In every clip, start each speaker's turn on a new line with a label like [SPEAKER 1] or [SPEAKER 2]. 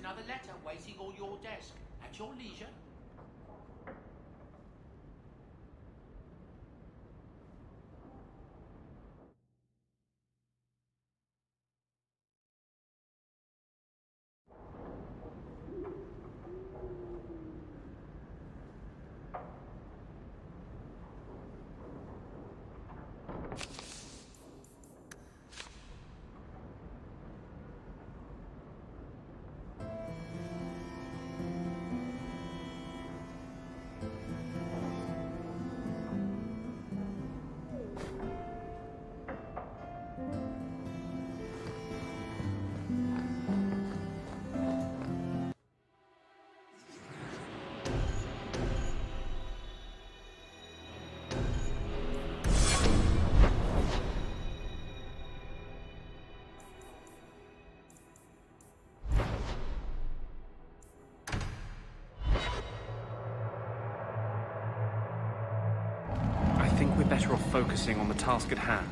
[SPEAKER 1] another letter waiting on your desk at your leisure.
[SPEAKER 2] I think we're better off focusing on the task at hand.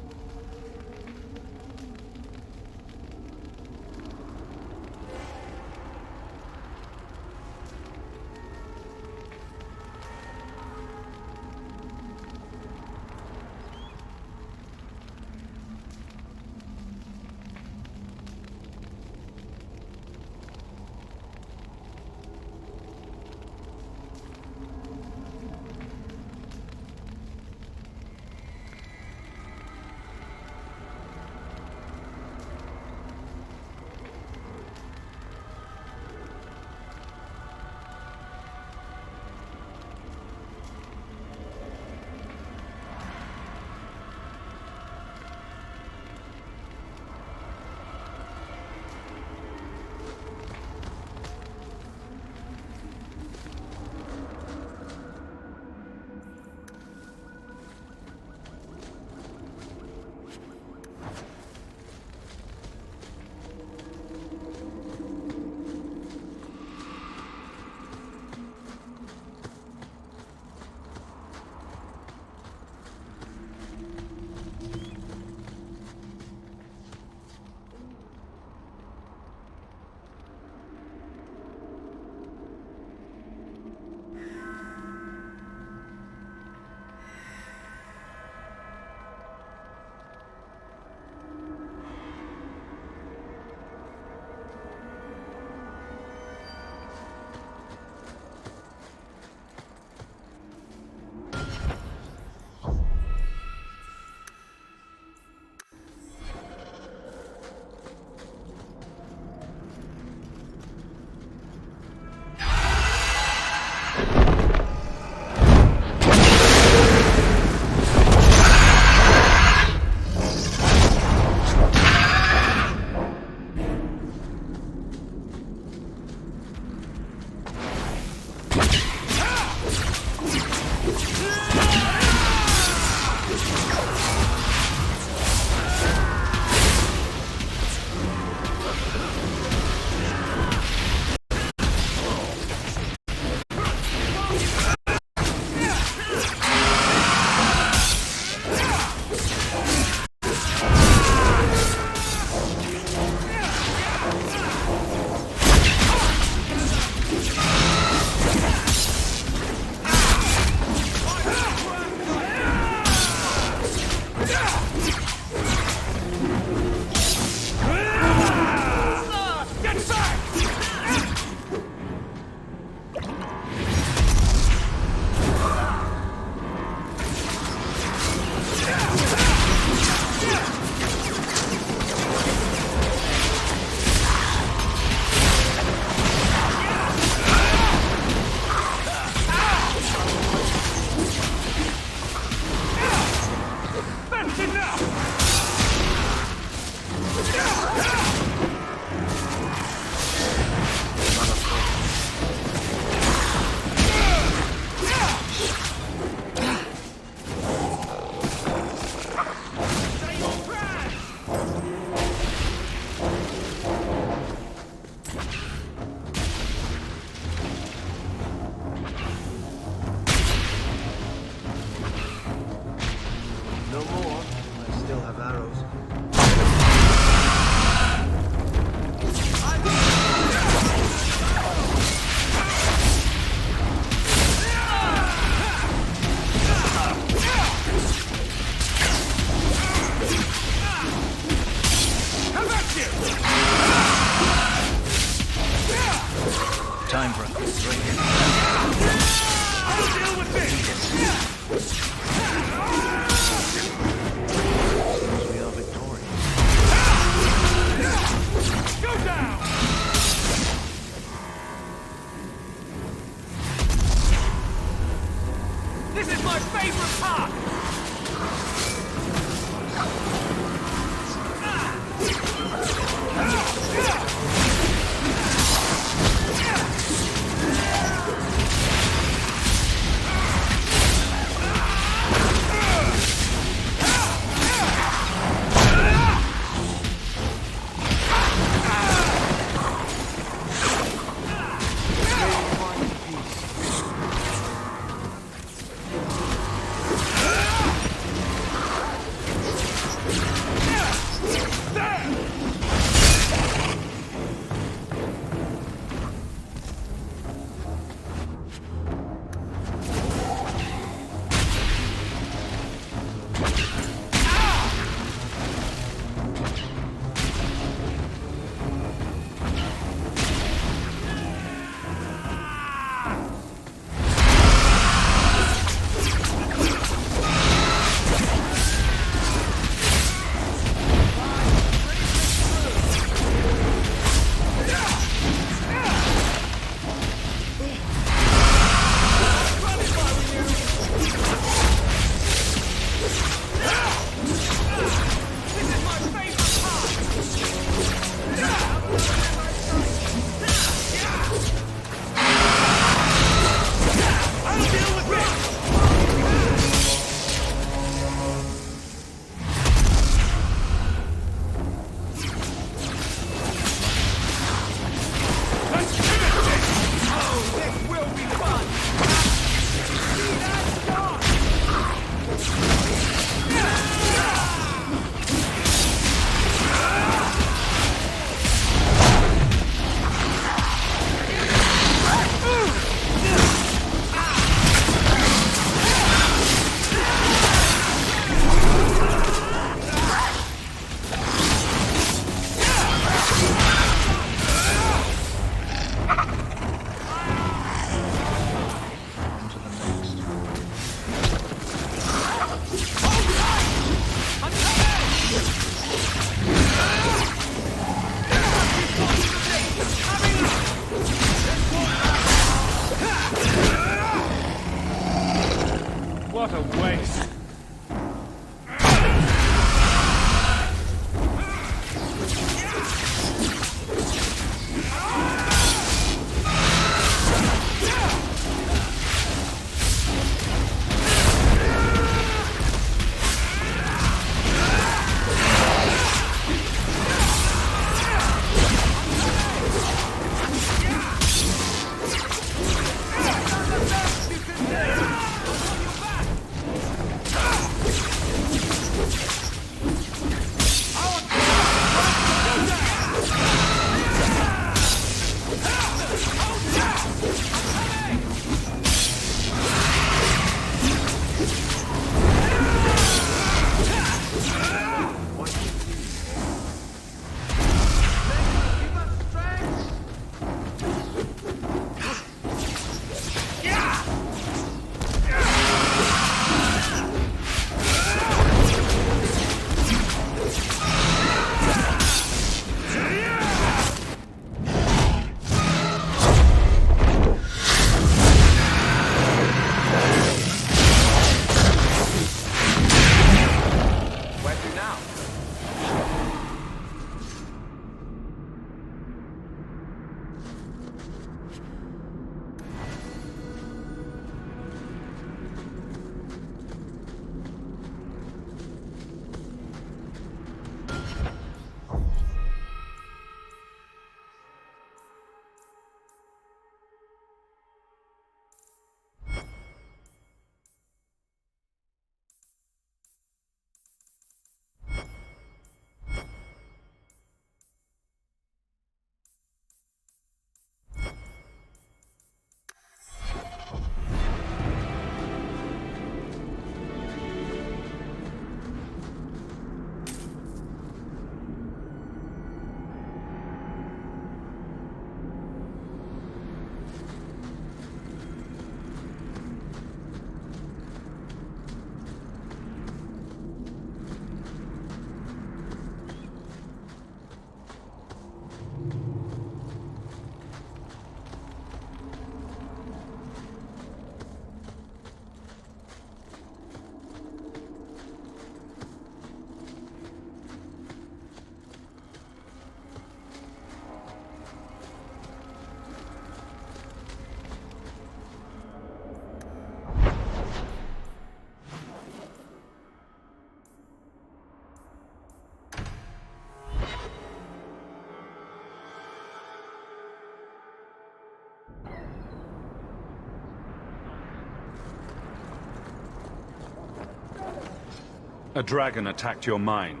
[SPEAKER 3] A dragon attacked your mine.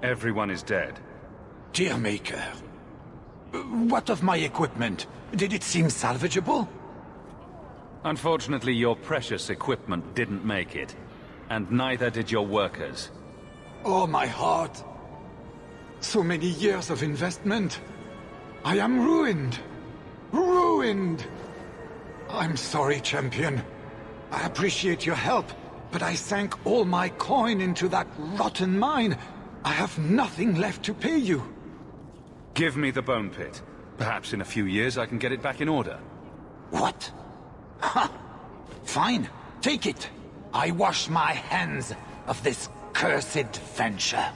[SPEAKER 3] Everyone is dead.
[SPEAKER 4] Dear Maker, what of my equipment? Did it seem salvageable?
[SPEAKER 3] Unfortunately, your precious equipment didn't make it. And neither did your workers.
[SPEAKER 4] Oh, my heart. So many years of investment. I am ruined. Ruined! I'm sorry, champion. I appreciate your help, but I sank all my coin into that rotten mine. I have nothing left to pay you.
[SPEAKER 3] Give me the bone pit. Perhaps in a few years I can get it back in order.
[SPEAKER 4] What? Ha! Fine, take it. I wash my hands of this cursed venture.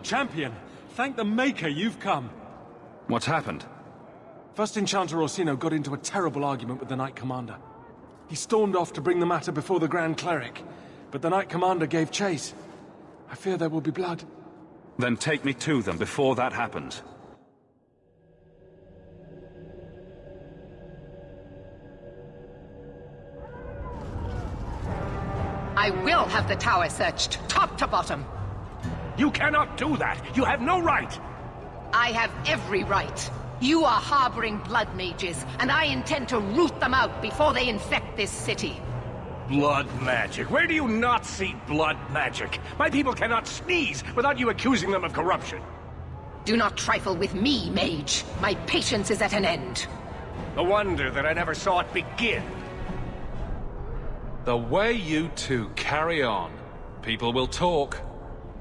[SPEAKER 2] Champion, thank the Maker you've come.
[SPEAKER 3] What's happened?
[SPEAKER 2] First Enchanter Orsino got into a terrible argument with the Knight Commander. He stormed off to bring the matter before the Grand Cleric, but the Knight Commander gave chase. I fear there will be blood.
[SPEAKER 3] Then take me to them before that happens.
[SPEAKER 5] I will have the tower searched, top to bottom.
[SPEAKER 1] You cannot do that! You have no right!
[SPEAKER 5] I have every right. You are harboring blood mages, and I intend to root them out before they infect this city.
[SPEAKER 6] Blood magic? Where do you not see blood magic? My people cannot sneeze without you accusing them of corruption.
[SPEAKER 5] Do not trifle with me, mage. My patience is at an end.
[SPEAKER 6] No wonder that I never saw it begin.
[SPEAKER 3] The way you two carry on, people will talk.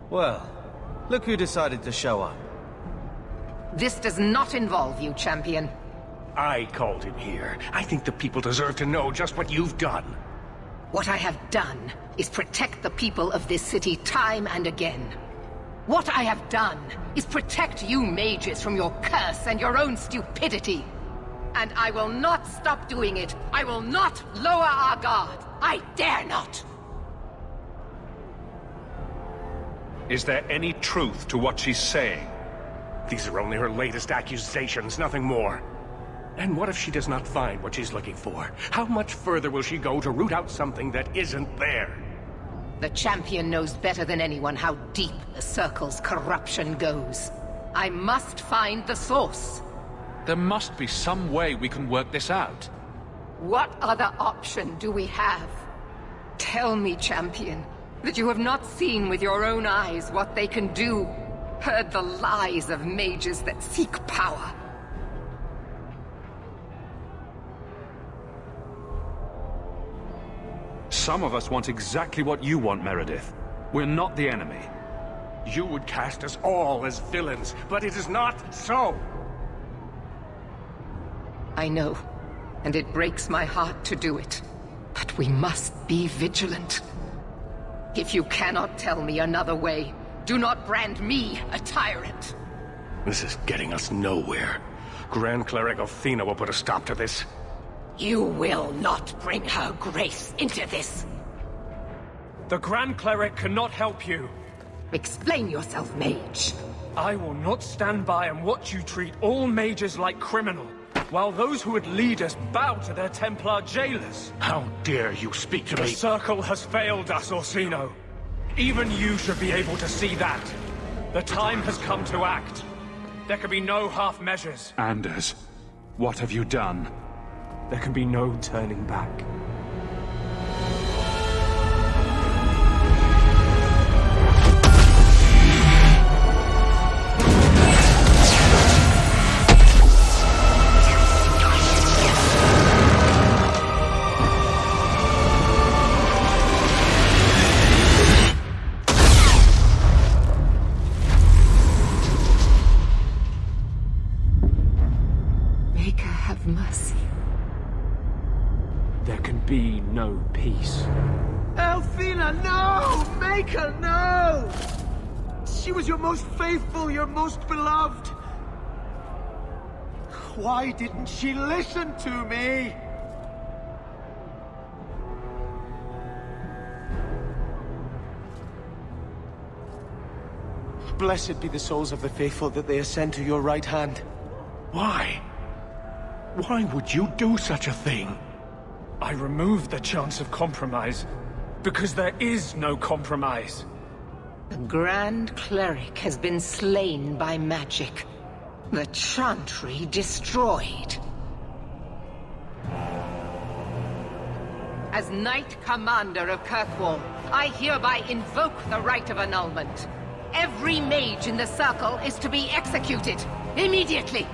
[SPEAKER 7] Well, look who decided to show up.
[SPEAKER 5] This does not involve you, champion.
[SPEAKER 6] I called him here. I think the people deserve to know just what you've done.
[SPEAKER 5] What I have done is protect the people of this city time and again. What I have done is protect you mages from your curse and your own stupidity. And I will not stop doing it. I will not lower our guard. I dare not.
[SPEAKER 3] Is there any truth to what she's saying?
[SPEAKER 6] These are only her latest accusations, nothing more. And what if she does not find what she's looking for? How much further will she go to root out something that isn't there?
[SPEAKER 5] The champion knows better than anyone how deep the Circle's corruption goes. I must find the source.
[SPEAKER 3] There must be some way we can work this out.
[SPEAKER 5] What other option do we have? Tell me, champion, that you have not seen with your own eyes what they can do. Heard the lies of mages that seek power.
[SPEAKER 3] Some of us want exactly what you want, Meredith. We're not the enemy.
[SPEAKER 6] You would cast us all as villains, but it is not so.
[SPEAKER 5] I know, and it breaks my heart to do it. But we must be vigilant. If you cannot tell me another way, do not brand me a tyrant.
[SPEAKER 6] This is getting us nowhere. Grand Cleric Athena will put a stop to this.
[SPEAKER 5] You will not bring her grace into this.
[SPEAKER 8] The Grand Cleric cannot help you.
[SPEAKER 5] Explain yourself, mage.
[SPEAKER 8] I will not stand by and watch you treat all mages like criminal, while those who would lead us bow to their Templar jailers.
[SPEAKER 6] How dare you speak to
[SPEAKER 8] The
[SPEAKER 6] me?
[SPEAKER 8] Circle has failed us, Orsino. Even you should be able to see that. The time has come to act. There can be no half measures.
[SPEAKER 3] Anders, what have you done?
[SPEAKER 8] There can be no turning back.
[SPEAKER 5] Make her have mercy.
[SPEAKER 8] There can be no peace.
[SPEAKER 9] Althena, no! Make her, no! She was your most faithful, your most beloved. Why didn't she listen to me? Blessed be the souls of the faithful that they ascend to your right hand.
[SPEAKER 6] Why? Why would you do such a thing?
[SPEAKER 8] I removed the chance of compromise, because there is no compromise.
[SPEAKER 5] The Grand Cleric has been slain by magic. The Chantry destroyed. As Knight Commander of Kirkwall, I hereby invoke the right of annulment. Every mage in the Circle is to be executed, immediately!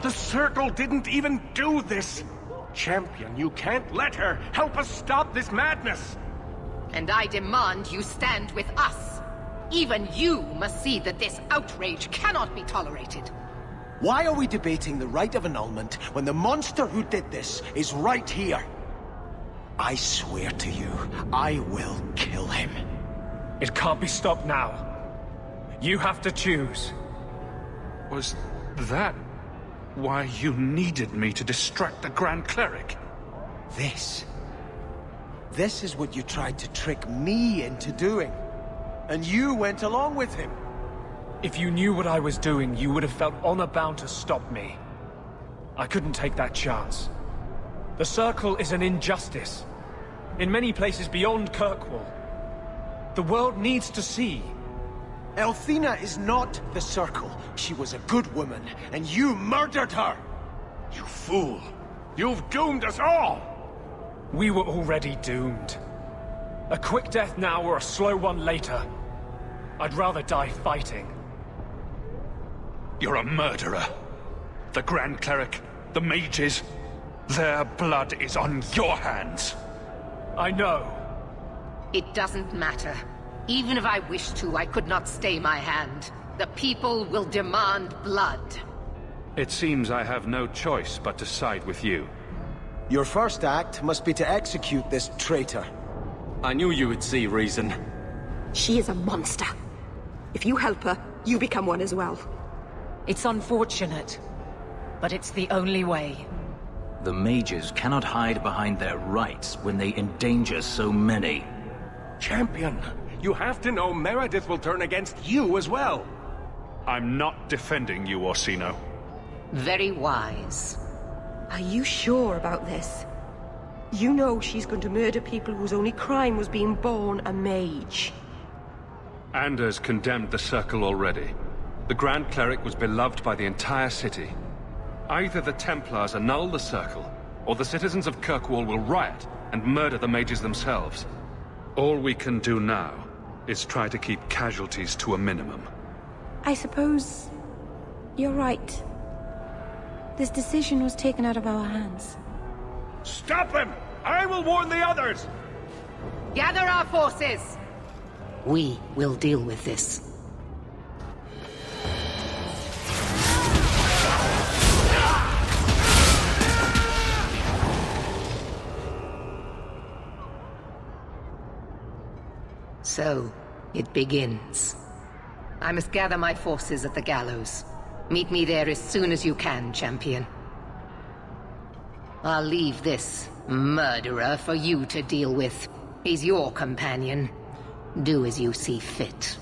[SPEAKER 6] The Circle didn't even do this! Champion, you can't let her! Help us stop this madness!
[SPEAKER 5] And I demand you stand with us. Even you must see that this outrage cannot be tolerated.
[SPEAKER 9] Why are we debating the right of annulment when the monster who did this is right here? I swear to you, I will kill him.
[SPEAKER 8] It can't be stopped now. You have to choose.
[SPEAKER 3] Was that why you needed me to distract the Grand Cleric?
[SPEAKER 9] This is what you tried to trick me into doing. And you went along with him.
[SPEAKER 8] If you knew what I was doing, you would have felt honor-bound to stop me. I couldn't take that chance. The Circle is an injustice. In many places beyond Kirkwall. The world needs to see.
[SPEAKER 9] Elthina is not the Circle. She was a good woman, and you murdered her!
[SPEAKER 6] You fool! You've doomed us all!
[SPEAKER 8] We were already doomed. A quick death now or a slow one later. I'd rather die fighting.
[SPEAKER 3] You're a murderer. The Grand Cleric, the mages, their blood is on your hands.
[SPEAKER 8] I know.
[SPEAKER 5] It doesn't matter. Even if I wished to, I could not stay my hand. The people will demand blood.
[SPEAKER 3] It seems I have no choice but to side with you.
[SPEAKER 9] Your first act must be to execute this traitor.
[SPEAKER 7] I knew you would see reason.
[SPEAKER 10] She is a monster. If you help her, you become one as well.
[SPEAKER 11] It's unfortunate, but it's the only way.
[SPEAKER 12] The mages cannot hide behind their rights when they endanger so many.
[SPEAKER 6] Champion, you have to know Meredith will turn against you as well.
[SPEAKER 3] I'm not defending you, Orsino.
[SPEAKER 5] Very wise.
[SPEAKER 10] Are you sure about this? You know she's going to murder people whose only crime was being born a mage.
[SPEAKER 3] Anders condemned the Circle already. The Grand Cleric was beloved by the entire city. Either the Templars annul the Circle, or the citizens of Kirkwall will riot and murder the mages themselves. All we can do now is try to keep casualties to a minimum.
[SPEAKER 10] I suppose you're right. This decision was taken out of our hands.
[SPEAKER 6] Stop him! I will warn the others!
[SPEAKER 5] Gather our forces! We will deal with this. So, it begins. I must gather my forces at the gallows. Meet me there as soon as you can, champion. I'll leave this murderer for you to deal with. He's your companion. Do as you see fit.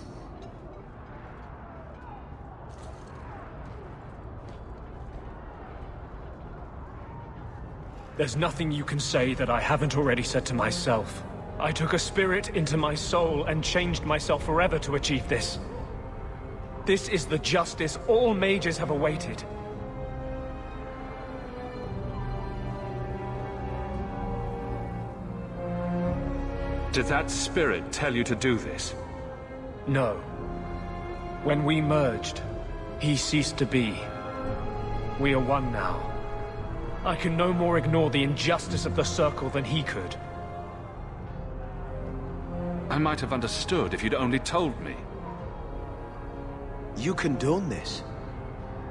[SPEAKER 8] There's nothing you can say that I haven't already said to myself. I took a spirit into my soul and changed myself forever to achieve this. This is the justice all mages have awaited.
[SPEAKER 3] Did that spirit tell you to do this?
[SPEAKER 8] No. When we merged, he ceased to be. We are one now. I can no more ignore the injustice of the Circle than he could.
[SPEAKER 3] I might have understood if you'd only told me.
[SPEAKER 9] You condone this?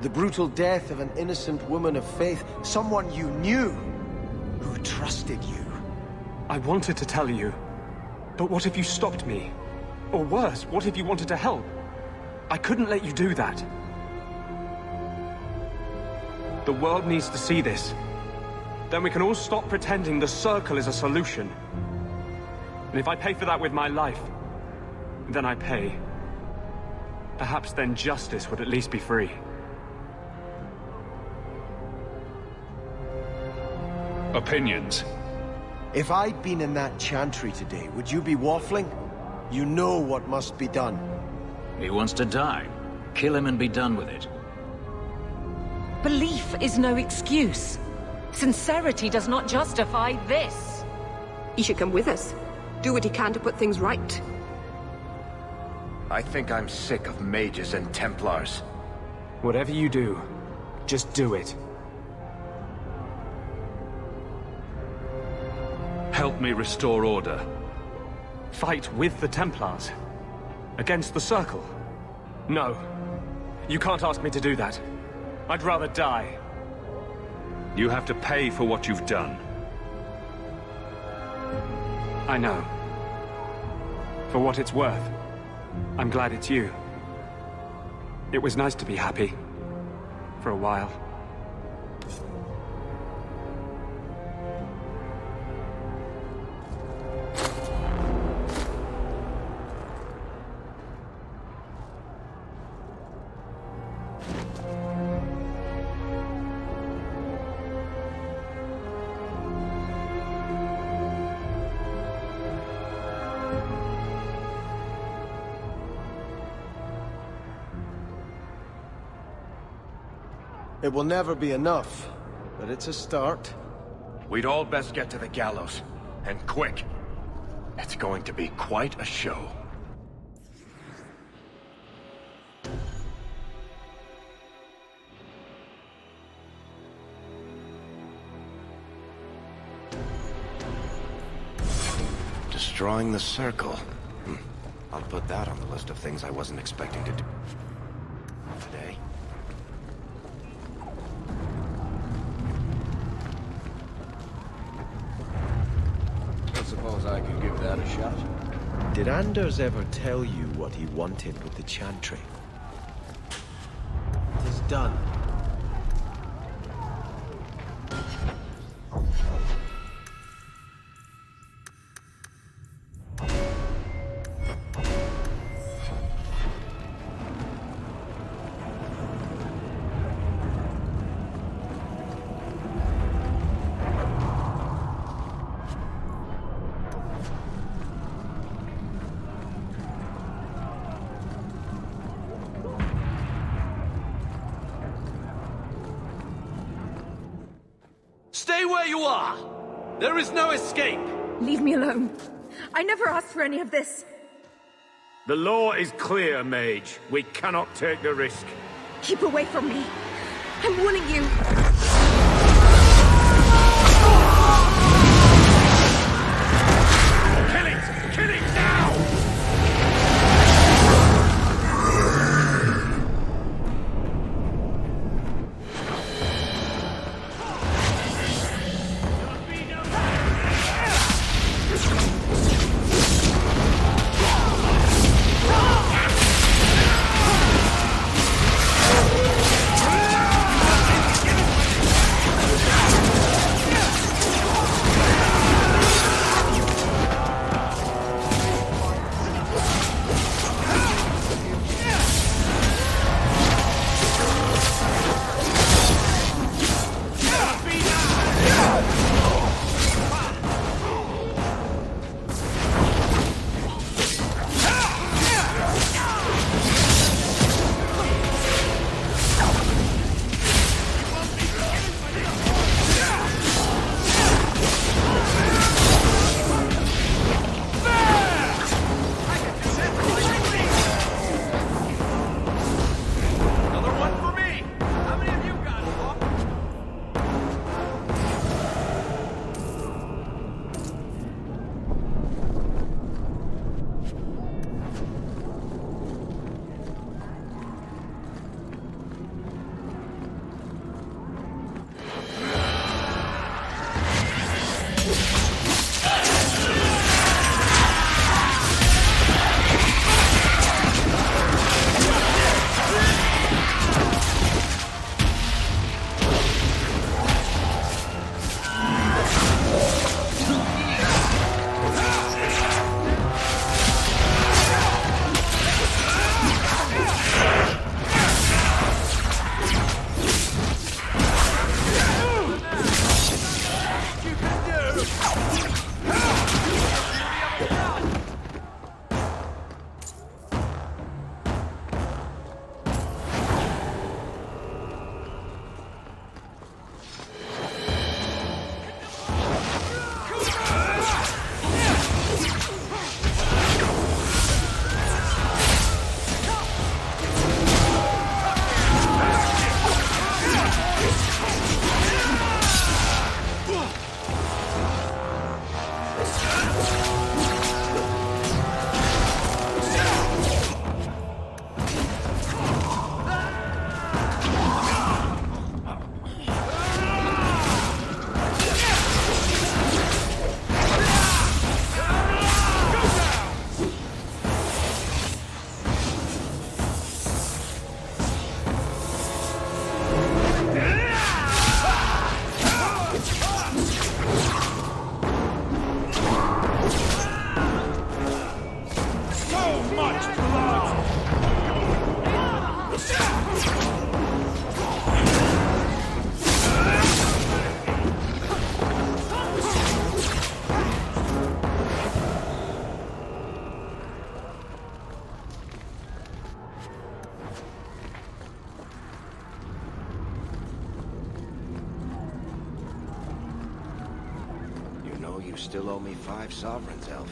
[SPEAKER 9] The brutal death of an innocent woman of faith, someone you knew, who trusted you.
[SPEAKER 8] I wanted to tell you, but what if you stopped me? Or worse, what if you wanted to help? I couldn't let you do that. The world needs to see this. Then we can all stop pretending the Circle is a solution. And if I pay for that with my life, then I pay. Perhaps then justice would at least be free.
[SPEAKER 3] Opinions?
[SPEAKER 9] If I'd been in that chantry today, would you be waffling? You know what must be done.
[SPEAKER 12] He wants to die. Kill him and be done with it.
[SPEAKER 11] Belief is no excuse. Sincerity does not justify this.
[SPEAKER 10] He should come with us. Do what he can to put things right.
[SPEAKER 6] I think I'm sick of mages and Templars.
[SPEAKER 8] Whatever you do, just do it.
[SPEAKER 3] Help me restore order.
[SPEAKER 8] Fight with the Templars? Against the Circle? No. You can't ask me to do that. I'd rather die.
[SPEAKER 3] You have to pay for what you've done.
[SPEAKER 8] I know. For what it's worth, I'm glad it's you. It was nice to be happy. For a while.
[SPEAKER 9] It will never be enough, but it's a start.
[SPEAKER 6] We'd all best get to the gallows. And quick. It's going to be quite a show. Destroying the circle. I'll put that on the list of things I wasn't expecting to do today.
[SPEAKER 9] I suppose I could give that a shot. Did Anders ever tell you what he wanted with the chantry? It is done.
[SPEAKER 13] Stay where you are! There is no escape!
[SPEAKER 14] Leave me alone. I never asked for any of this.
[SPEAKER 15] The law is clear, Mage. We cannot take the risk.
[SPEAKER 14] Keep away from me. I'm warning you.
[SPEAKER 15] Kill it! Kill it now!
[SPEAKER 9] You still owe me 5 sovereigns, Elf.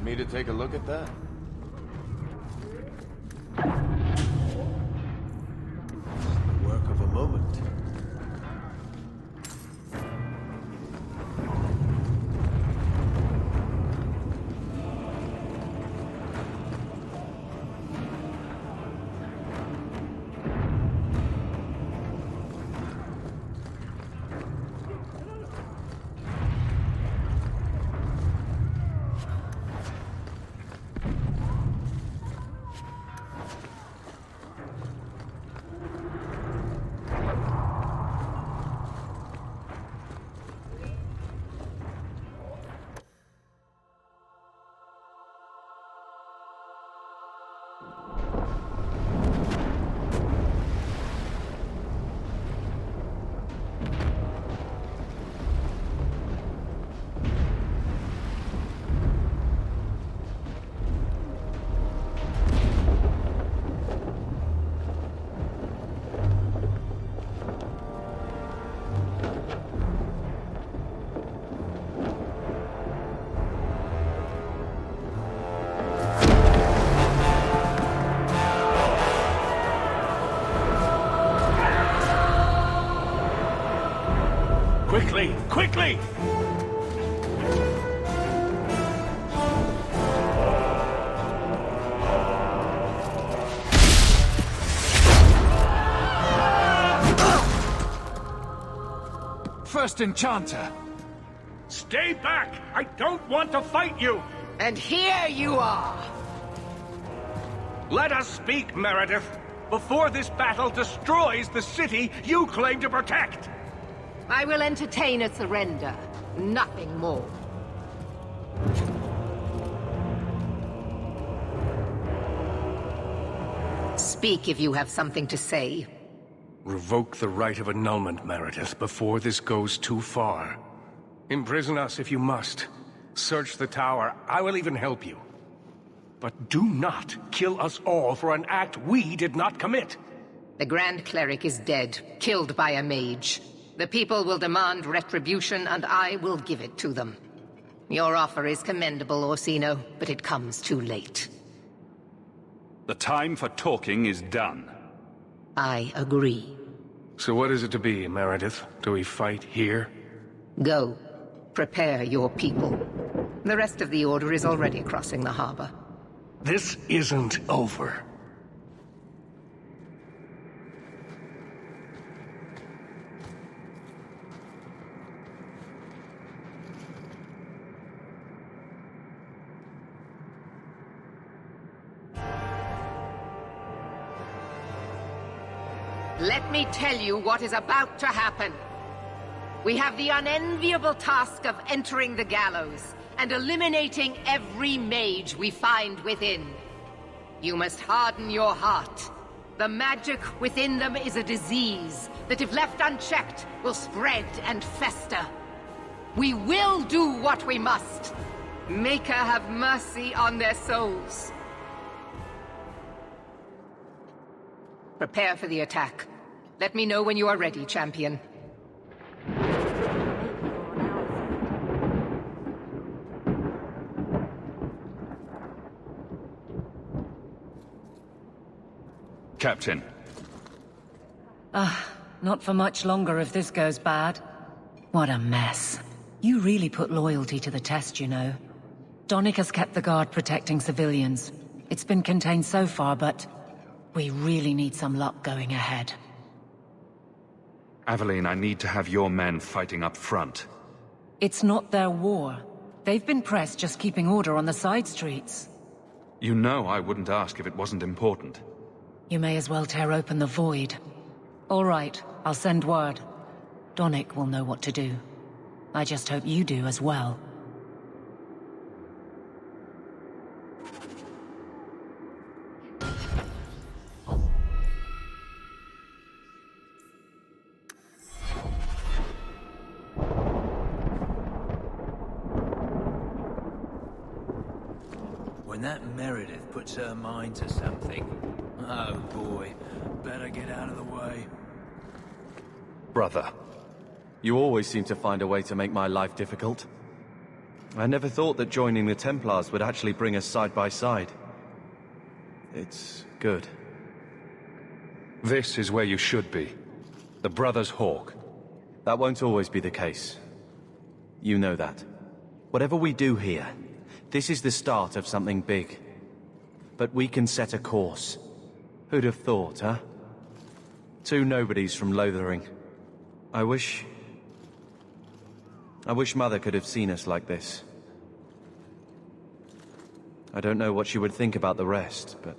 [SPEAKER 16] Me to take a look at that?
[SPEAKER 9] The work of a moment.
[SPEAKER 6] Quickly! Quickly!
[SPEAKER 2] First Enchanter!
[SPEAKER 6] Stay back! I don't want to fight you!
[SPEAKER 5] And here you are!
[SPEAKER 6] Let us speak, Meredith, before this battle destroys the city you claim to protect!
[SPEAKER 5] I will entertain a surrender, nothing more. Speak if you have something to say.
[SPEAKER 6] Revoke the right of annulment, Meredith, before this goes too far. Imprison us if you must. Search the tower. I will even help you. But do not kill us all for an act we did not commit.
[SPEAKER 5] The Grand Cleric is dead, killed by a mage. The people will demand retribution, and I will give it to them. Your offer is commendable, Orsino, but it comes too late.
[SPEAKER 3] The time for talking is done.
[SPEAKER 5] I agree.
[SPEAKER 6] So what is it to be, Meredith? Do we fight here?
[SPEAKER 5] Go. Prepare your people. The rest of the Order is already crossing the harbor.
[SPEAKER 6] This isn't over.
[SPEAKER 5] Let me tell you what is about to happen. We have the unenviable task of entering the gallows and eliminating every mage we find within. You must harden your heart. The magic within them is a disease that, if left unchecked, will spread and fester. We will do what we must. Maker have mercy on their souls. Prepare for the attack. Let me know when you are ready, champion.
[SPEAKER 3] Captain.
[SPEAKER 11] Not for much longer if this goes bad. What a mess. You really put loyalty to the test, you know. Donnic has kept the guard protecting civilians. It's been contained so far, but we really need some luck going ahead.
[SPEAKER 3] Aveline, I need to have your men fighting up front.
[SPEAKER 11] It's not their war. They've been pressed just keeping order on the side streets.
[SPEAKER 3] You know I wouldn't ask if it wasn't important.
[SPEAKER 11] You may as well tear open the void. All right, I'll send word. Donnic will know what to do. I just hope you do as well.
[SPEAKER 12] When that Meredith puts her mind to something, oh boy, better get out of the way.
[SPEAKER 7] Brother, you always seem to find a way to make my life difficult. I never thought that joining the Templars would actually bring us side by side. It's good.
[SPEAKER 3] This is where you should be. The Brothers Hawk.
[SPEAKER 7] That won't always be the case. You know that. Whatever we do here, this is the start of something big. But we can set a course. Who'd have thought, huh? Two nobodies from Lothering. I wish Mother could have seen us like this. I don't know what she would think about the rest, but...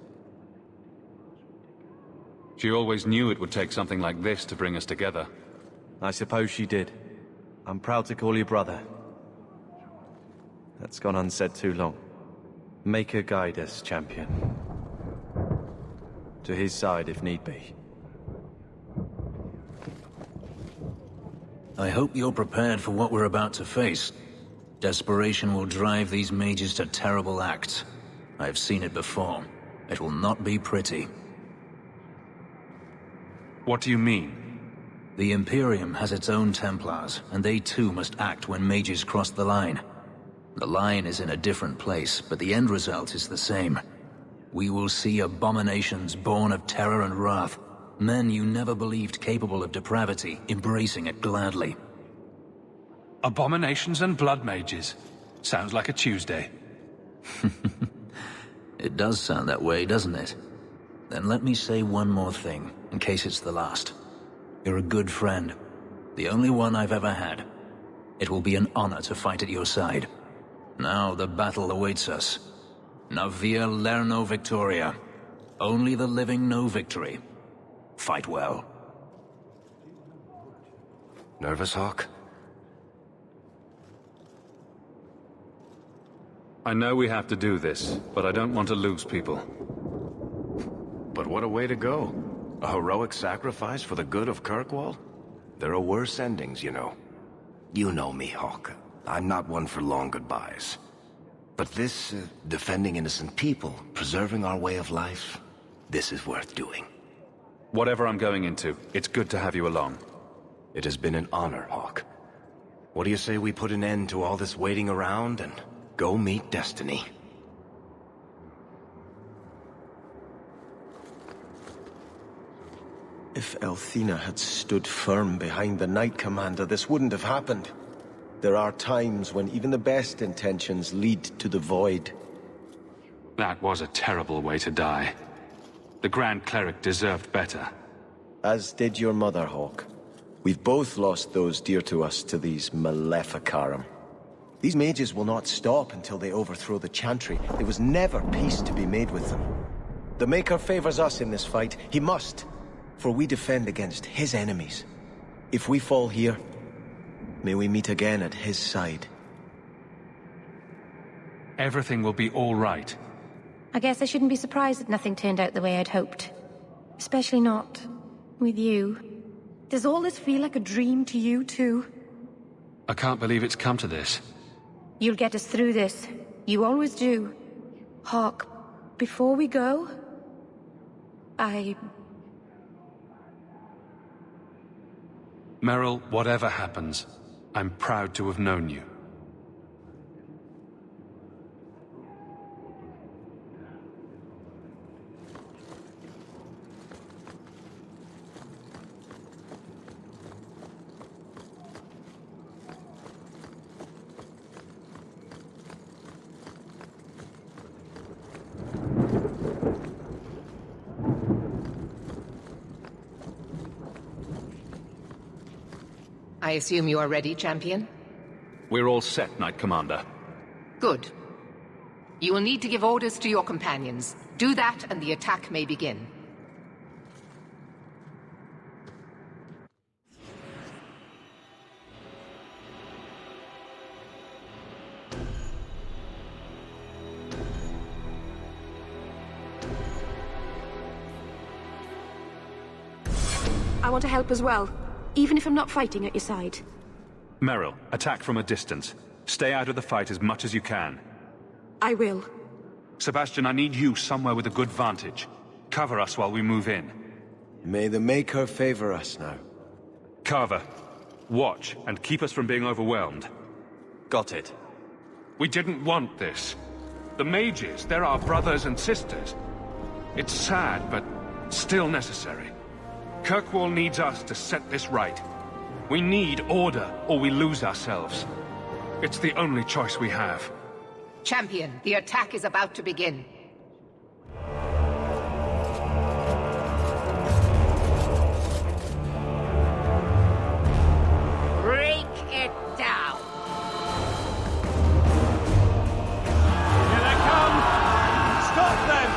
[SPEAKER 3] She always knew it would take something like this to bring us together.
[SPEAKER 7] I suppose she did. I'm proud to call you brother. That's gone unsaid too long. Make her guide us, champion. To his side if need be.
[SPEAKER 12] I hope you're prepared for what we're about to face. Desperation will drive these mages to terrible acts. I've seen it before. It will not be pretty.
[SPEAKER 3] What do you mean?
[SPEAKER 12] The Imperium has its own Templars, and they too must act when mages cross the line. The line is in a different place, but the end result is the same. We will see abominations born of terror and wrath. Men you never believed capable of depravity, embracing it gladly.
[SPEAKER 3] Abominations and blood mages. Sounds like a Tuesday.
[SPEAKER 12] It does sound that way, doesn't it? Then let me say one more thing, in case it's the last. You're a good friend. The only one I've ever had. It will be an honor to fight at your side. Now the battle awaits us. Navia Lerno Victoria. Only the living know victory. Fight well.
[SPEAKER 6] Nervous, Hawk?
[SPEAKER 3] I know we have to do this, but I don't want to lose people.
[SPEAKER 6] But what a way to go. A heroic sacrifice for the good of Kirkwall? There are worse endings, you know. You know me, Hawk. I'm not one for long goodbyes. But this, defending innocent people, preserving our way of life, this is worth doing.
[SPEAKER 3] Whatever I'm going into, it's good to have you along.
[SPEAKER 6] It has been an honor, Hawk. What do you say we put an end to all this waiting around and go meet destiny?
[SPEAKER 9] If Elthina had stood firm behind the Knight Commander, this wouldn't have happened. There are times when even the best intentions lead to the void.
[SPEAKER 3] That was a terrible way to die. The Grand Cleric deserved better.
[SPEAKER 9] As did your mother, Hawk. We've both lost those dear to us to these Maleficarum. These mages will not stop until they overthrow the Chantry. There was never peace to be made with them. The Maker favors us in this fight. He must. For we defend against his enemies. If we fall here, may we meet again at his side.
[SPEAKER 3] Everything will be all right.
[SPEAKER 10] I guess I shouldn't be surprised that nothing turned out the way I'd hoped. Especially not with you. Does all this feel like a dream to you, too?
[SPEAKER 3] I can't believe it's come to this.
[SPEAKER 10] You'll get us through this. You always do. Hawk, before we go...
[SPEAKER 3] Meryl, whatever happens, I'm proud to have known you.
[SPEAKER 5] I assume you are ready, Champion?
[SPEAKER 3] We're all set, Knight Commander.
[SPEAKER 5] Good. You will need to give orders to your companions. Do that, and the attack may begin.
[SPEAKER 10] I want to help as well. Even if I'm not fighting at your side.
[SPEAKER 3] Meryl, attack from a distance. Stay out of the fight as much as you can.
[SPEAKER 10] I will.
[SPEAKER 3] Sebastian, I need you somewhere with a good vantage. Cover us while we move in.
[SPEAKER 9] May the Maker favor us now.
[SPEAKER 3] Carver, watch and keep us from being overwhelmed.
[SPEAKER 7] Got it.
[SPEAKER 3] We didn't want this. The mages, they're our brothers and sisters. It's sad, but still necessary. Kirkwall needs us to set this right. We need order, or we lose ourselves. It's the only choice we have.
[SPEAKER 5] Champion, the attack is about to begin. Break it down!
[SPEAKER 13] Here they come! Stop them!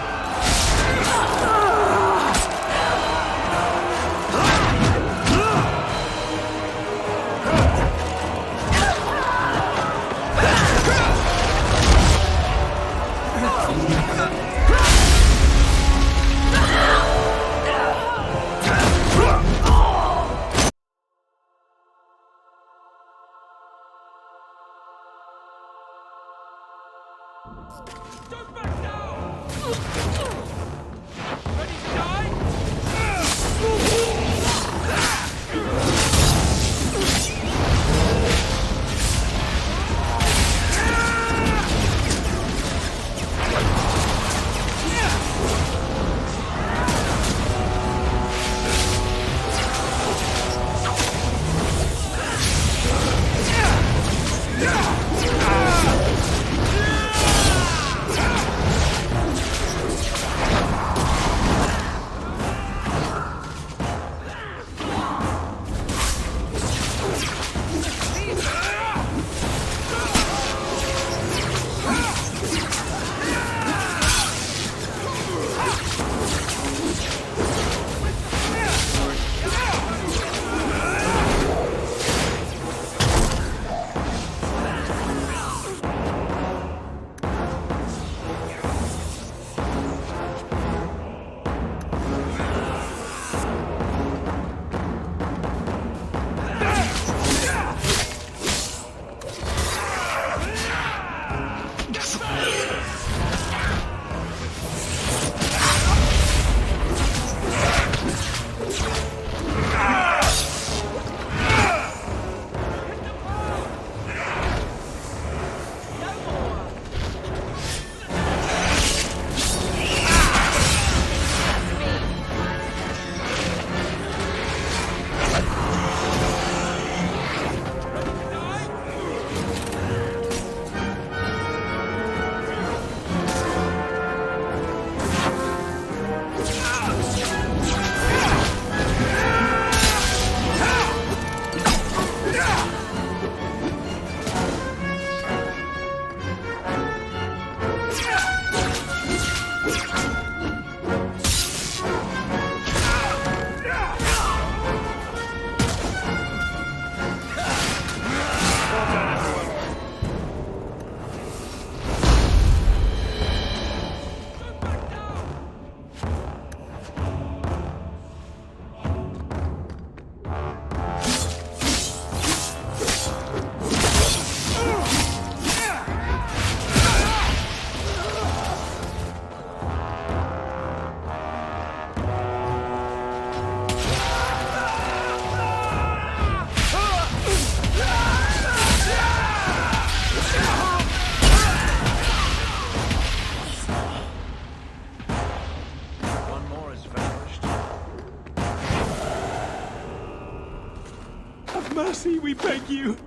[SPEAKER 2] mercy, we beg you.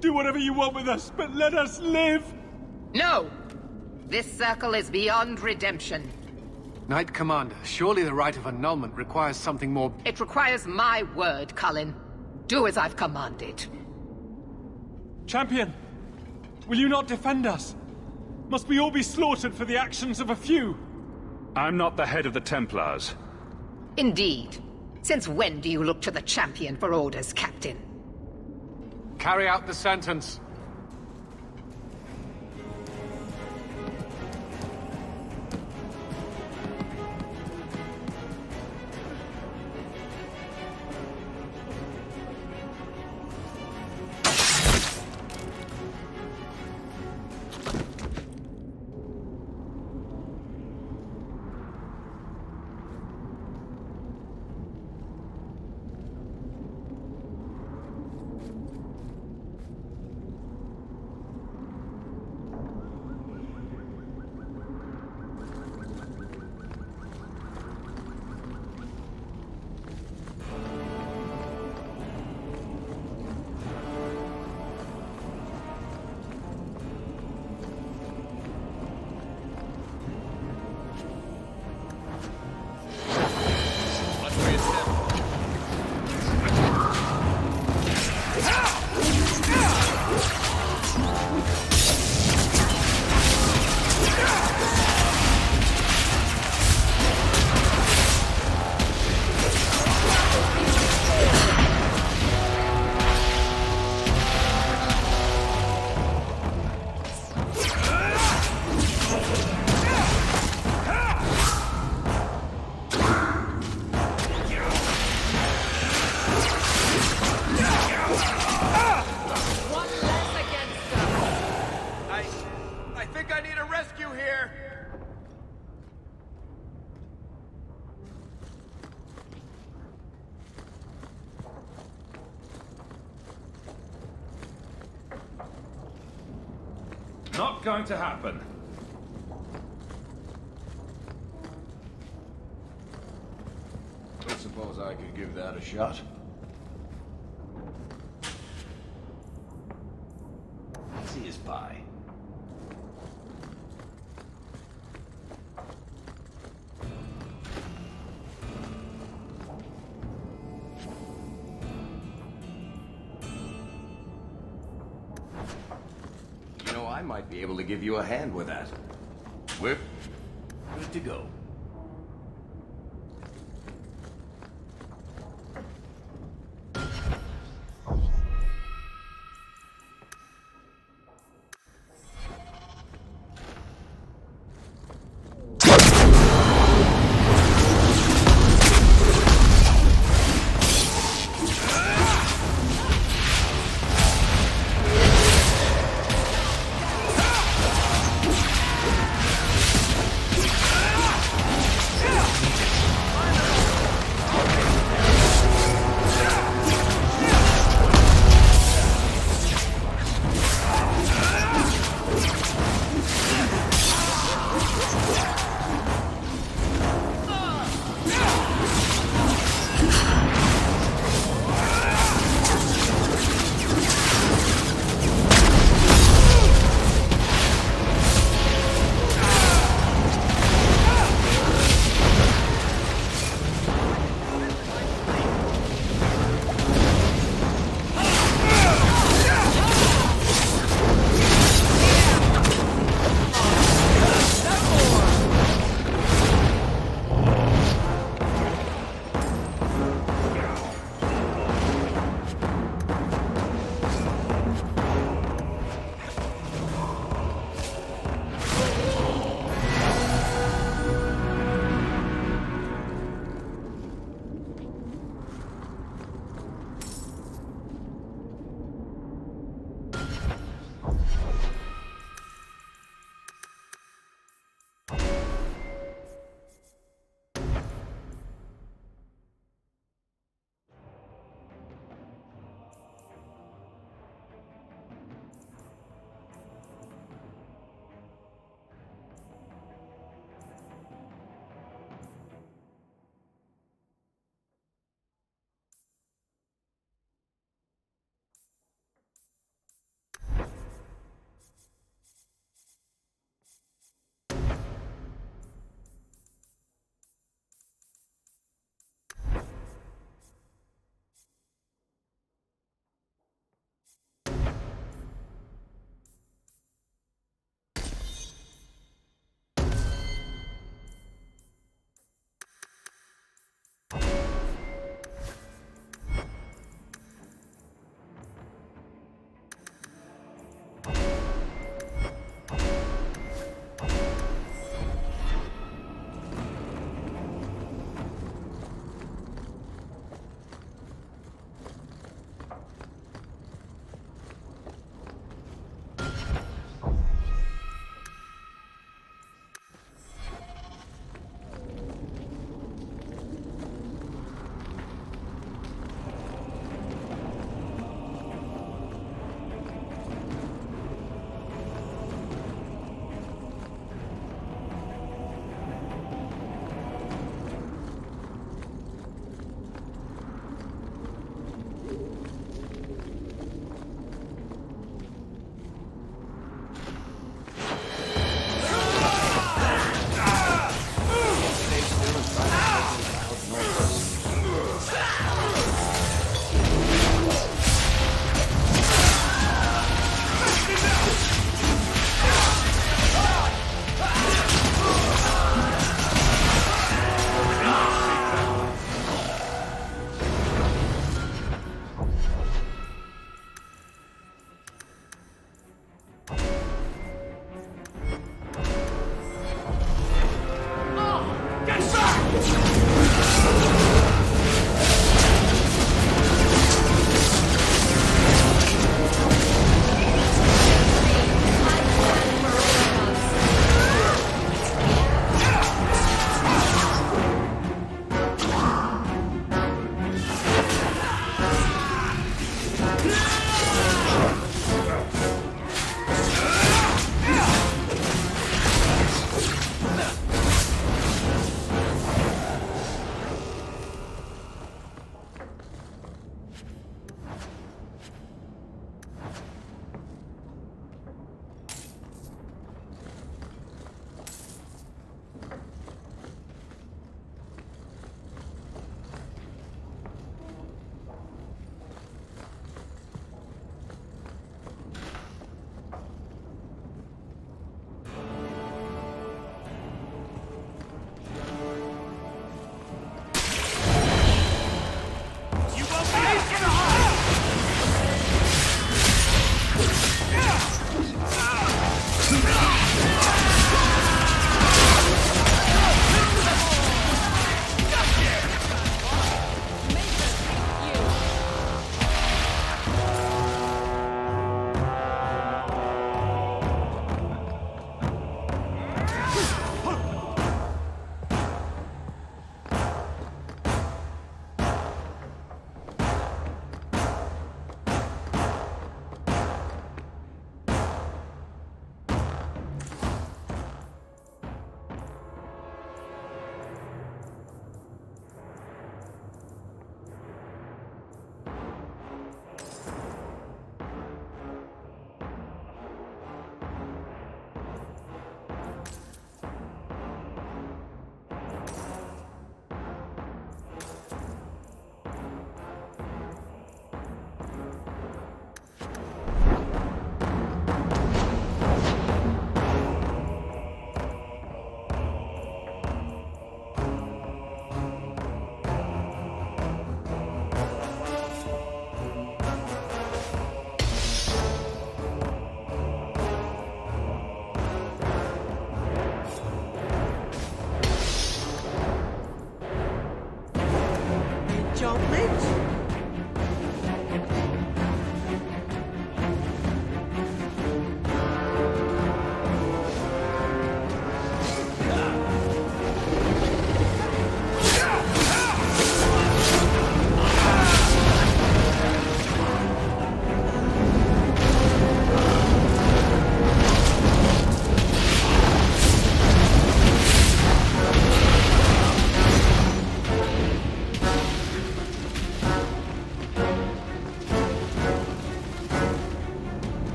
[SPEAKER 2] Do whatever you want with us, but let us live!
[SPEAKER 5] No! This circle is beyond redemption.
[SPEAKER 17] Knight Commander, surely the rite of annulment requires something more...
[SPEAKER 5] It requires my word, Cullen. Do as I've commanded.
[SPEAKER 2] Champion, will you not defend us? Must we all be slaughtered for the actions of a few?
[SPEAKER 3] I'm not the head of the Templars.
[SPEAKER 5] Indeed. Since when do you look to the champion for orders, Captain?
[SPEAKER 17] Carry out the sentence.
[SPEAKER 3] Not going to happen.
[SPEAKER 16] I suppose I could give that a shot. Easy as pie. You know, I might be able to give you a hand with that. We're good to go.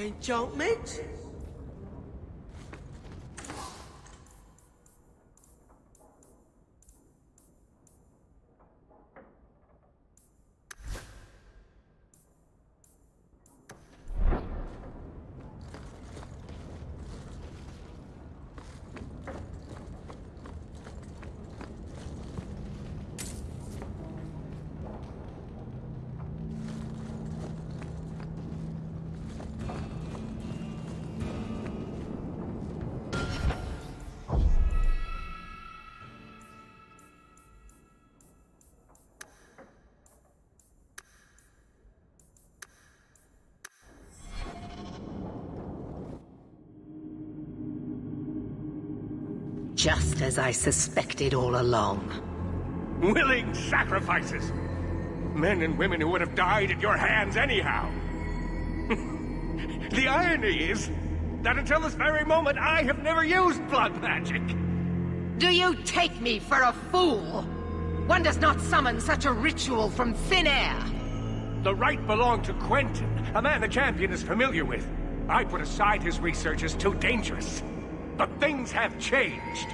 [SPEAKER 18] Enchantment?
[SPEAKER 5] Just as I suspected all along.
[SPEAKER 6] Willing sacrifices! Men and women who would have died at your hands anyhow! The irony is that until this very moment, I have never used blood magic!
[SPEAKER 5] Do you take me for a fool? One does not summon such a ritual from thin air!
[SPEAKER 6] The right belonged to Quentin, a man the champion is familiar with. I put aside his research as too dangerous. But things have changed.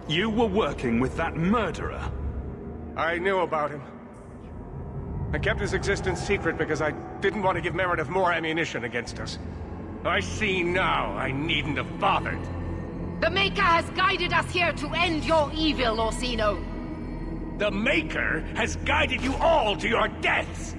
[SPEAKER 3] You were working with that murderer?
[SPEAKER 6] I knew about him. I kept his existence secret because I didn't want to give Meredith more ammunition against us. I see now I needn't have bothered.
[SPEAKER 5] The Maker has guided us here to end your evil, Orsino.
[SPEAKER 6] The Maker has guided you all to your deaths!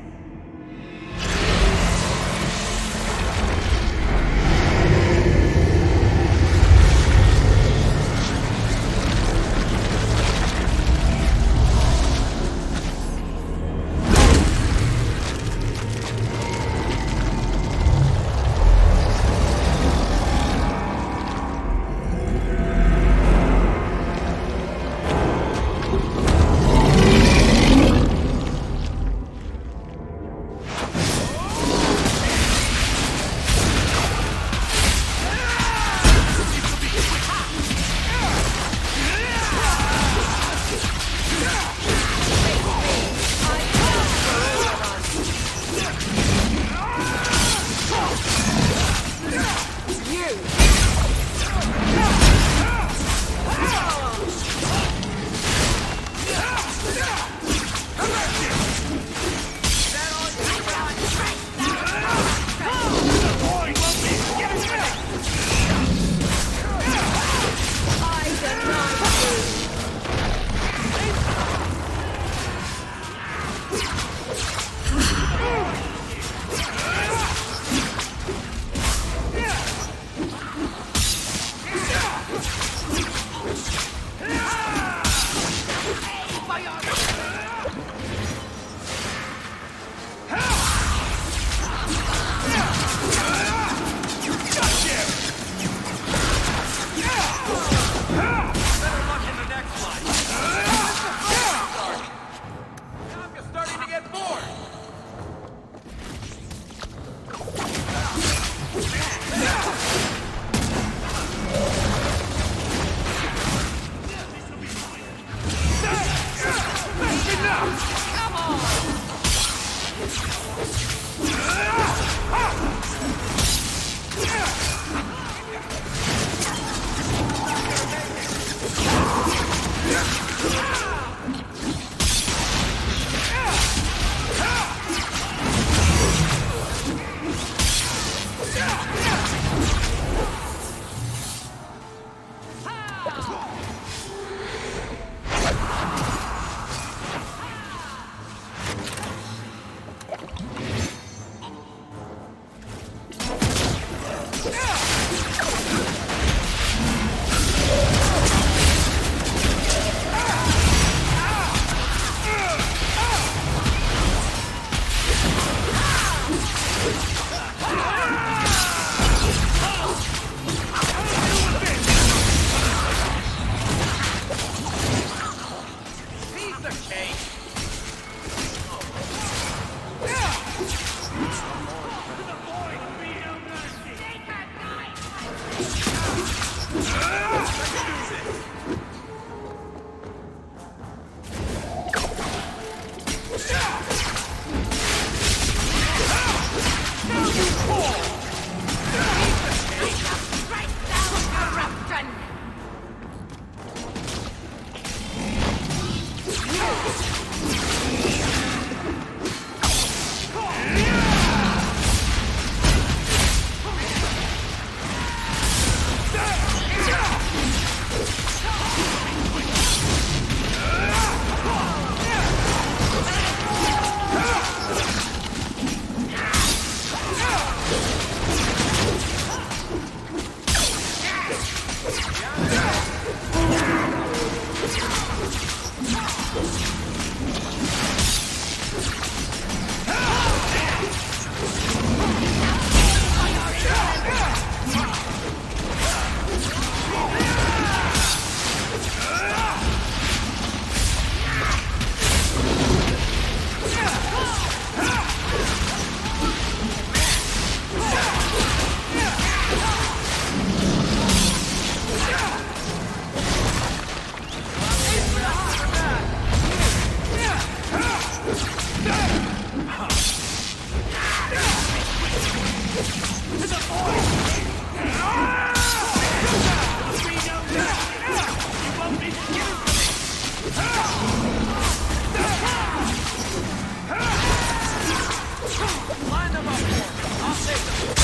[SPEAKER 13] Line them up for me. I'll take them.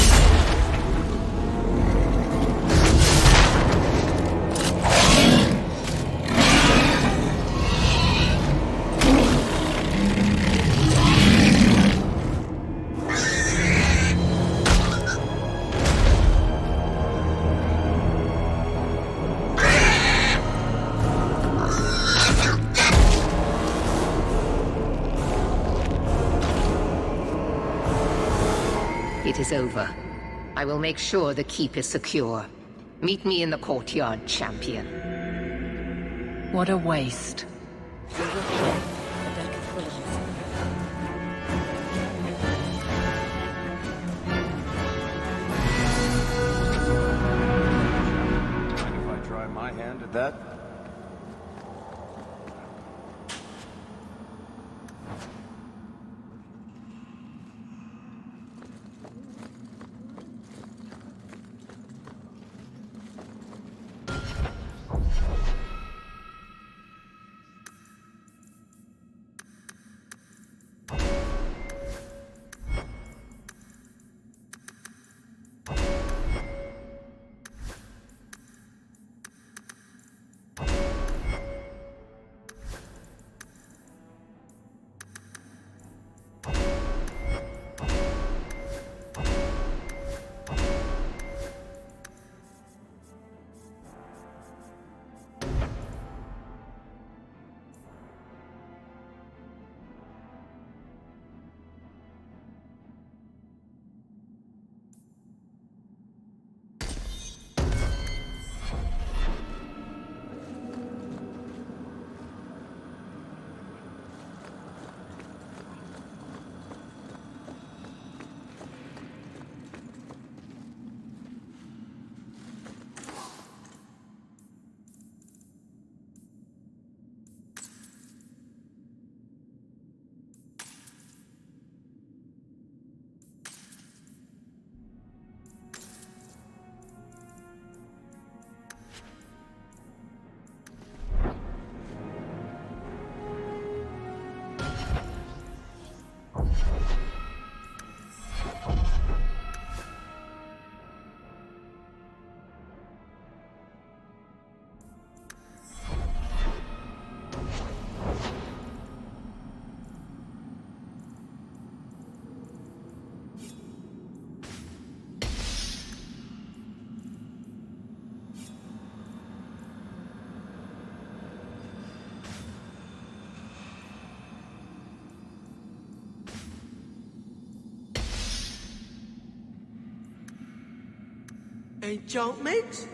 [SPEAKER 5] It is over. I will make sure the keep is secure. Meet me in the courtyard, champion.
[SPEAKER 11] What a waste.
[SPEAKER 16] Mind if I try my hand at that?
[SPEAKER 13] Ain't junk mates?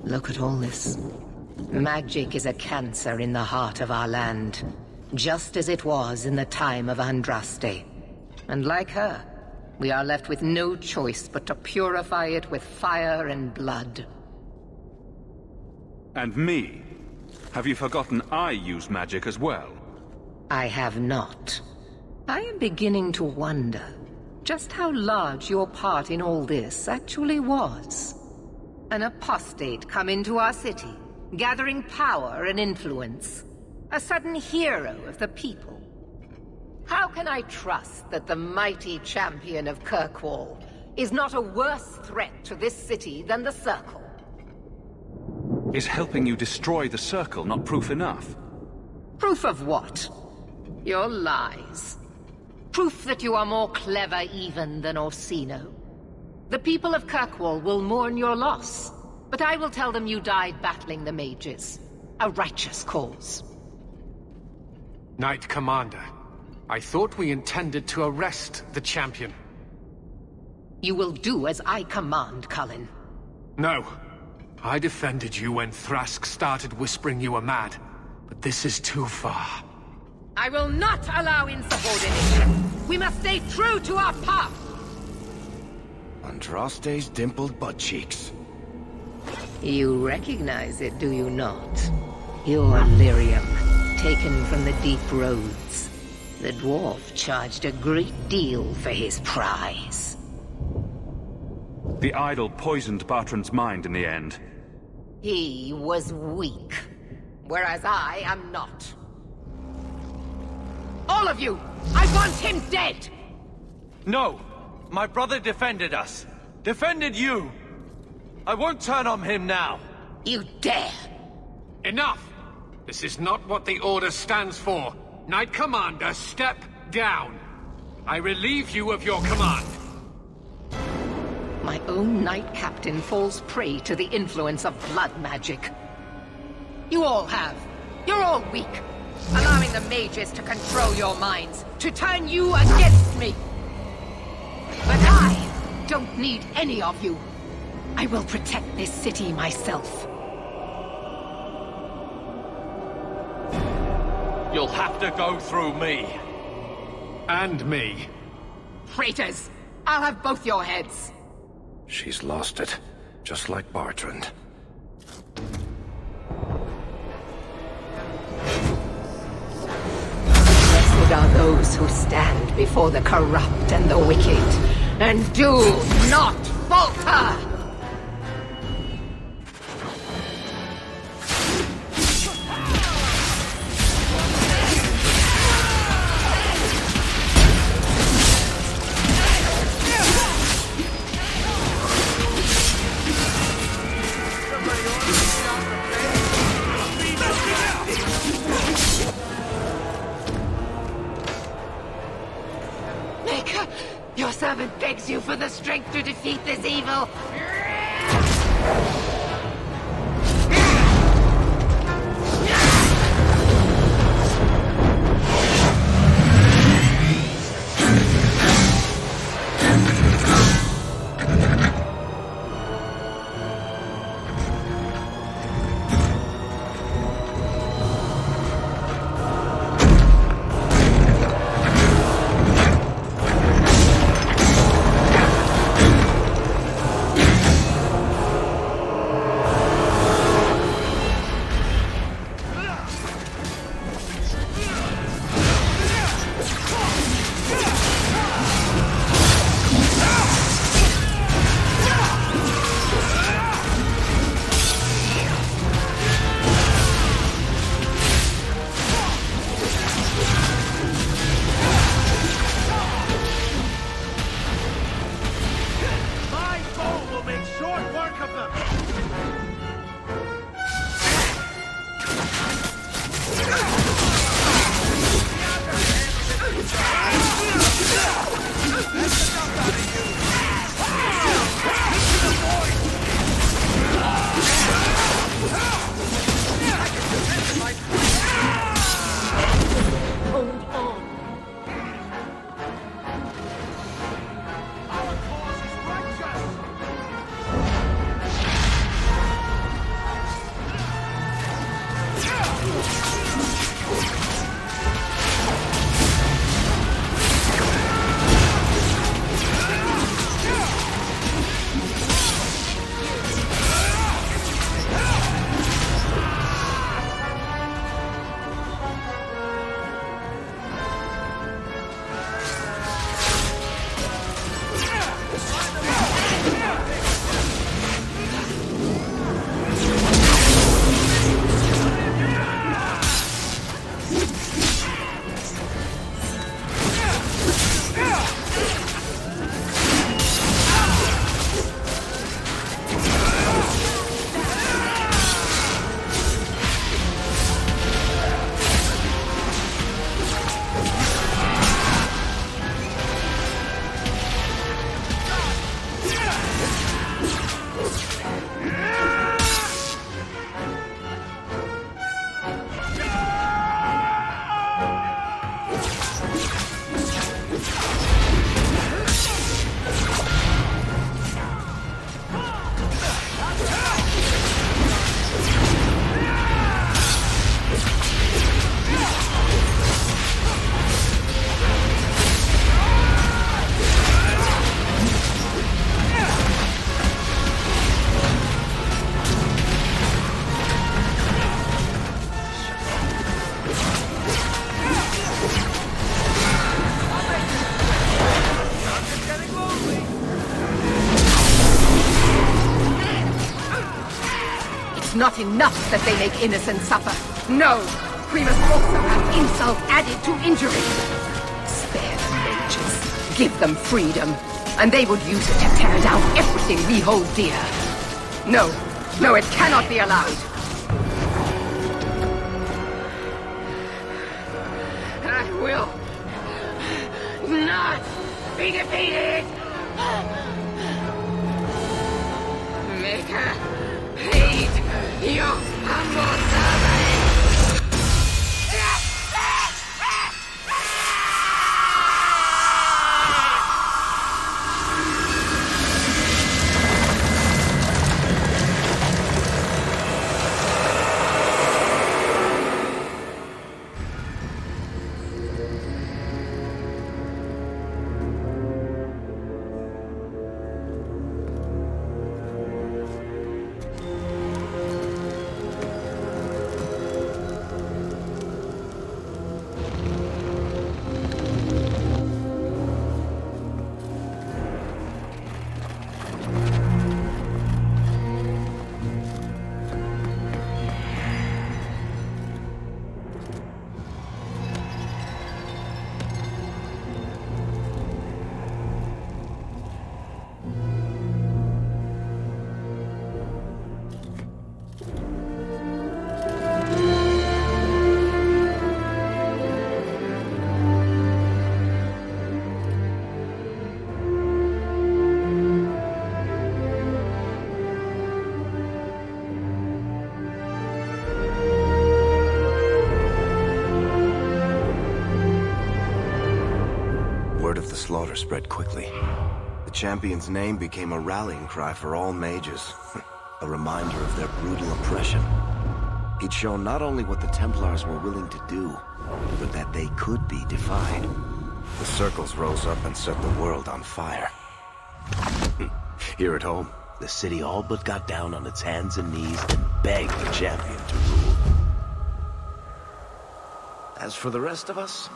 [SPEAKER 5] Look at all this. Magic is a cancer in the heart of our land, just as it was in the time of Andraste. And like her, we are left with no choice but to purify it with fire and blood.
[SPEAKER 3] And me? Have you forgotten I use magic as well?
[SPEAKER 5] I have not. I am beginning to wonder just how large your part in all this actually was. An apostate come into our city, gathering power and influence. A sudden hero of the people. How can I trust that the mighty champion of Kirkwall is not a worse threat to this city than the Circle?
[SPEAKER 3] Is helping you destroy the Circle not proof enough?
[SPEAKER 5] Proof of what? Your lies. Proof that you are more clever even than Orsino. The people of Kirkwall will mourn your loss, but I will tell them you died battling the mages. A righteous cause.
[SPEAKER 17] Knight Commander, I thought we intended to arrest the champion.
[SPEAKER 5] You will do as I command, Cullen.
[SPEAKER 17] No. I defended you when Thrask started whispering you were mad, but this is too far.
[SPEAKER 5] I will not allow insubordination. We must stay true to our path.
[SPEAKER 9] Andraste's dimpled butt cheeks.
[SPEAKER 5] You recognize it, do you not? Your lyrium, taken from the deep roads. The dwarf charged a great deal for his prize.
[SPEAKER 3] The idol poisoned Bartrand's mind in the end.
[SPEAKER 5] He was weak, whereas I am not. All of you! I want him dead!
[SPEAKER 13] No! My brother defended us. Defended you! I won't turn on him now!
[SPEAKER 5] You dare!
[SPEAKER 17] Enough! This is not what the Order stands for. Knight Commander, step down. I relieve you of your command.
[SPEAKER 5] My own Knight Captain falls prey to the influence of blood magic. You all have. You're all weak. Allowing the mages to control your minds, to turn you against me. But I don't need any of you. I will protect this city myself.
[SPEAKER 13] You'll have to go through me.
[SPEAKER 17] And me.
[SPEAKER 5] Traitors! I'll have both your heads.
[SPEAKER 6] She's lost it, just like Bartrand.
[SPEAKER 5] Blessed are those who stand before the corrupt and the wicked, and do not falter! Your servant begs you for the strength to defeat this evil. It's not enough that they make innocents suffer. No! We must also have insult added to injury. Spare the mages. Give them freedom. And they would use it to tear down everything we hold dear. No. No, it cannot be allowed. I will not be defeated! Make her hate your humble servant!
[SPEAKER 9] Slaughter spread quickly. The champion's name became a rallying cry for all mages, a reminder of their brutal oppression. He'd shown not only what the Templars were willing to do, but that they could be defied. The circles rose up and set the world on fire. Here at home, the city all but got down on its hands and knees and begged the champion to rule. As for the rest of us,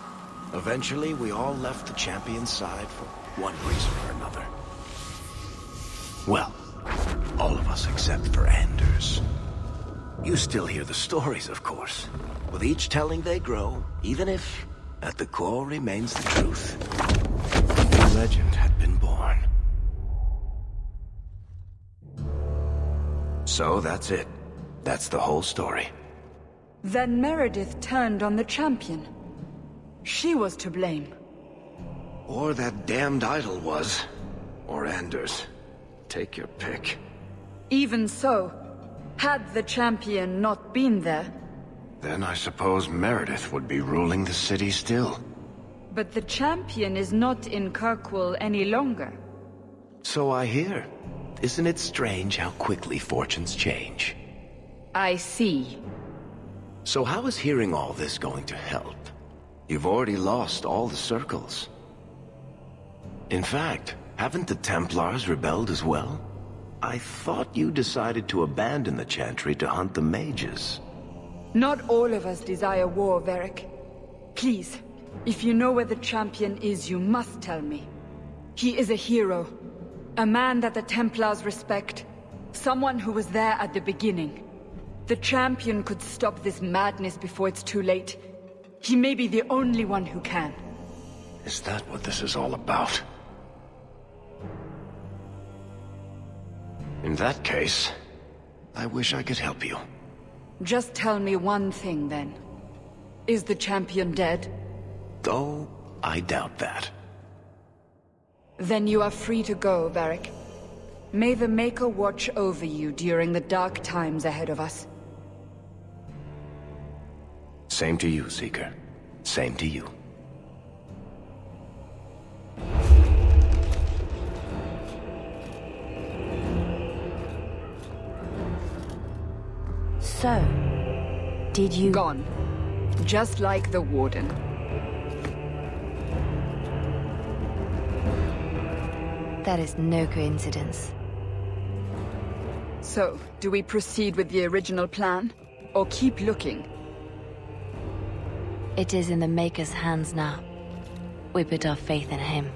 [SPEAKER 9] eventually, we all left the champion's side for one reason or another. Well, all of us except for Anders. You still hear the stories, of course. With each telling they grow, even if, at the core, remains the truth. A new legend had been born. So that's it. That's the whole story.
[SPEAKER 14] Then Meredith turned on the champion. She was to blame.
[SPEAKER 9] Or that damned idol was. Or Anders. Take your pick.
[SPEAKER 14] Even so, had the champion not been there...
[SPEAKER 9] Then I suppose Meredith would be ruling the city still.
[SPEAKER 14] But the champion is not in Kirkwall any longer.
[SPEAKER 9] So I hear. Isn't it strange how quickly fortunes change?
[SPEAKER 14] I see.
[SPEAKER 9] So how is hearing all this going to help? You've already lost all the circles. In fact, haven't the Templars rebelled as well? I thought you decided to abandon the Chantry to hunt the mages.
[SPEAKER 14] Not all of us desire war, Varric. Please, if you know where the champion is, you must tell me. He is a hero. A man that the Templars respect. Someone who was there at the beginning. The champion could stop this madness before it's too late. He may be the only one who can.
[SPEAKER 9] Is that what this is all about? In that case, I wish I could help you.
[SPEAKER 14] Just tell me one thing, then. Is the champion dead?
[SPEAKER 9] Oh, I doubt that.
[SPEAKER 14] Then you are free to go, Varric. May the Maker watch over you during the dark times ahead of us.
[SPEAKER 9] Same to you, Seeker. Same to you.
[SPEAKER 10] So, did you...
[SPEAKER 14] Gone. Just like the Warden.
[SPEAKER 10] That is no coincidence.
[SPEAKER 14] So, do we proceed with the original plan? Or keep looking?
[SPEAKER 10] It is in the Maker's hands now. We put our faith in him.